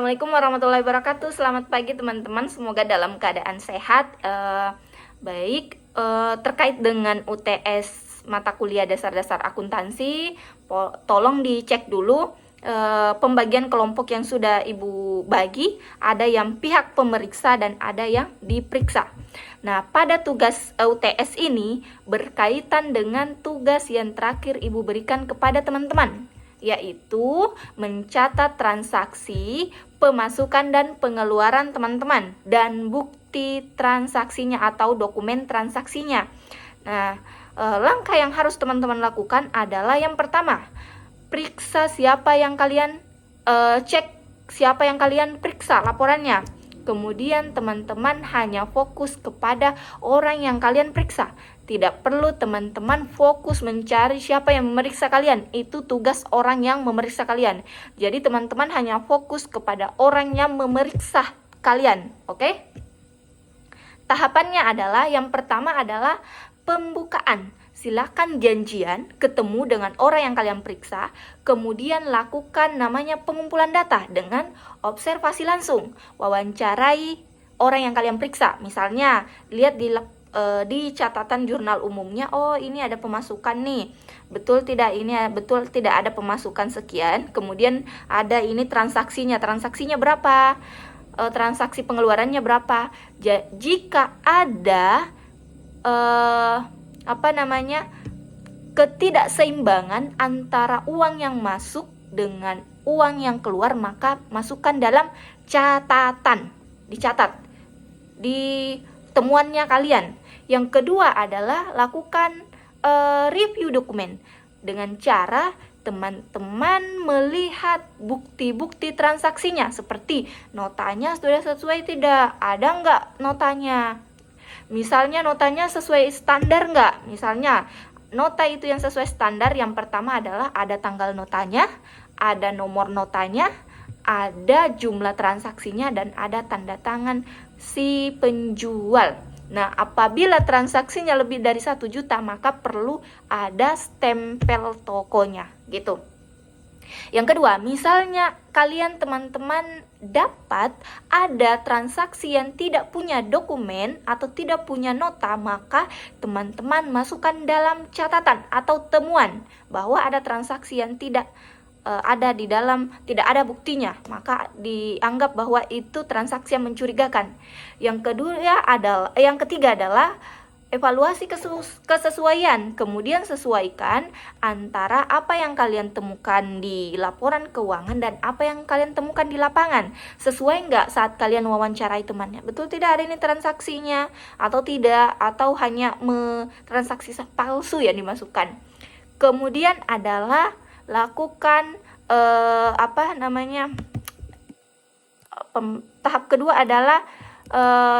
Assalamualaikum warahmatullahi wabarakatuh. Selamat pagi teman-teman. Semoga dalam keadaan sehat. Baik, terkait dengan UTS mata kuliah dasar-dasar akuntansi, tolong dicek dulu pembagian kelompok yang sudah Ibu bagi. Ada yang pihak pemeriksa dan ada yang diperiksa. Nah, pada tugas UTS ini berkaitan dengan tugas yang terakhir Ibu berikan kepada teman-teman, yaitu mencatat transaksi, pemasukan dan pengeluaran teman-teman, dan bukti transaksinya atau dokumen transaksinya. Nah, langkah yang harus teman-teman lakukan adalah yang pertama, periksa siapa yang kalian cek, siapa yang kalian periksa laporannya. Kemudian teman-teman hanya fokus kepada orang yang kalian periksa. Tidak perlu teman-teman fokus mencari siapa yang memeriksa kalian. Itu tugas orang yang memeriksa kalian. Jadi teman-teman hanya fokus kepada orang yang memeriksa kalian. Oke? Tahapannya adalah, yang pertama adalah pembukaan. Silakan janjian ketemu dengan orang yang kalian periksa, kemudian lakukan namanya pengumpulan data dengan observasi langsung. Wawancarai orang yang kalian periksa. Misalnya, lihat di catatan jurnal umumnya, oh ini ada pemasukan nih, betul tidak, ini betul tidak ada pemasukan sekian, kemudian ada ini transaksinya berapa, transaksi pengeluarannya berapa. Jika ada ketidakseimbangan antara uang yang masuk dengan uang yang keluar, maka masukkan dalam catatan, dicatat di temuannya kalian. Yang kedua adalah lakukan review dokumen dengan cara teman-teman melihat bukti-bukti transaksinya, seperti notanya sudah sesuai tidak, ada nggak notanya, misalnya notanya sesuai standar nggak. Misalnya nota itu yang sesuai standar, yang pertama adalah ada tanggal notanya, ada nomor notanya, ada jumlah transaksinya, dan ada tanda tangan si penjual. Nah, apabila transaksinya lebih dari 1 juta, maka perlu ada stempel tokonya, gitu. Yang kedua, misalnya kalian teman-teman dapat ada transaksi yang tidak punya dokumen atau tidak punya nota, maka teman-teman masukkan dalam catatan atau temuan bahwa ada transaksi yang tidak ada di dalam, tidak ada buktinya, maka dianggap bahwa itu transaksi yang mencurigakan. Yang ketiga adalah evaluasi kesesuaian. Kemudian sesuaikan antara apa yang kalian temukan di laporan keuangan dan apa yang kalian temukan di lapangan. Sesuai nggak saat kalian wawancarai temannya? Betul tidak ada ini transaksinya atau tidak, atau hanya transaksi palsu yang dimasukkan. Kemudian adalah lakukan tahap kedua adalah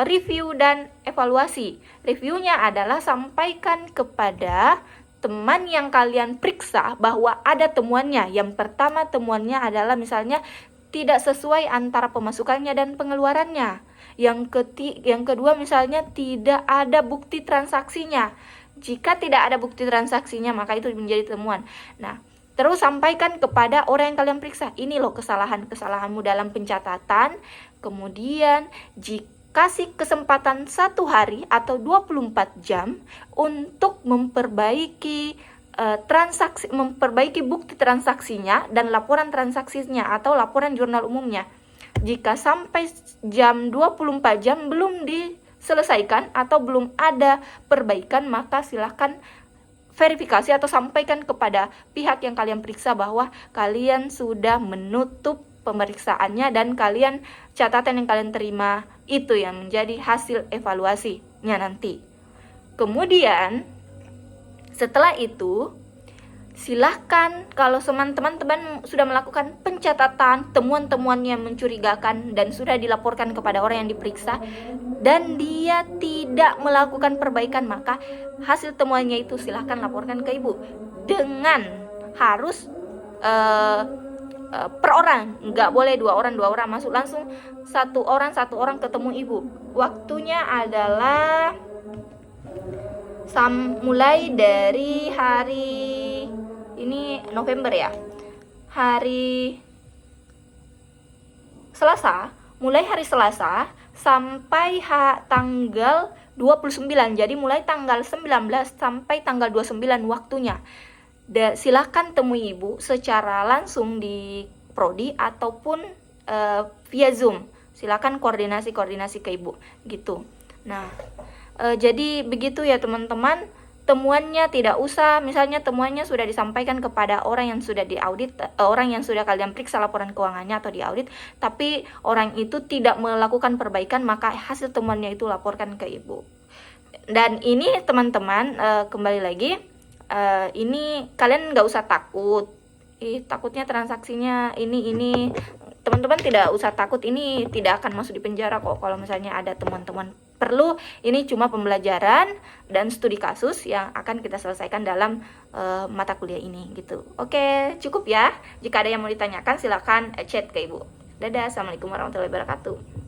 review dan evaluasi. Reviewnya adalah sampaikan kepada teman yang kalian periksa bahwa ada temuannya. Yang pertama temuannya adalah misalnya tidak sesuai antara pemasukannya dan pengeluarannya. Yang kedua misalnya tidak ada bukti transaksinya. Jika tidak ada bukti transaksinya, maka itu menjadi temuan. Nah, terus sampaikan kepada orang yang kalian periksa, ini loh kesalahanmu dalam pencatatan. Kemudian kasih kesempatan 1 hari atau 24 jam untuk memperbaiki memperbaiki bukti transaksinya dan laporan transaksinya atau laporan jurnal umumnya. Jika sampai jam 24 jam belum diselesaikan atau belum ada perbaikan, maka silahkan verifikasi atau sampaikan kepada pihak yang kalian periksa bahwa kalian sudah menutup pemeriksaannya dan catatan yang kalian terima itu yang menjadi hasil evaluasinya nanti. Kemudian setelah itu silahkan, kalau teman-teman sudah melakukan pencatatan temuan-temuan yang mencurigakan dan sudah dilaporkan kepada orang yang diperiksa dan dia tidak melakukan perbaikan, maka hasil temuannya itu silahkan laporkan ke Ibu. Dengan harus per orang, nggak boleh 2 orang masuk, langsung 1 orang ketemu Ibu. Waktunya adalah mulai dari hari ini November ya, hari Selasa, mulai hari Selasa sampai tanggal 29. Jadi mulai tanggal 19 sampai tanggal 29 waktunya. Silakan temui Ibu secara langsung di prodi ataupun via Zoom. Silakan koordinasi ke Ibu gitu. Nah, jadi begitu ya teman-teman. Temuannya tidak usah, misalnya temuannya sudah disampaikan kepada orang yang sudah diaudit, orang yang sudah kalian periksa laporan keuangannya atau diaudit, tapi orang itu tidak melakukan perbaikan, maka hasil temuannya itu laporkan ke Ibu. Dan ini teman-teman, kembali lagi, ini kalian nggak usah takut. Takutnya transaksinya ini. Teman-teman tidak usah takut, ini tidak akan masuk di penjara kok kalau misalnya ada teman-teman perlu. Ini cuma pembelajaran dan studi kasus yang akan kita selesaikan dalam mata kuliah ini gitu. Oke, cukup ya. Jika ada yang mau ditanyakan silakan chat ke Ibu. Dadah, assalamualaikum warahmatullahi wabarakatuh.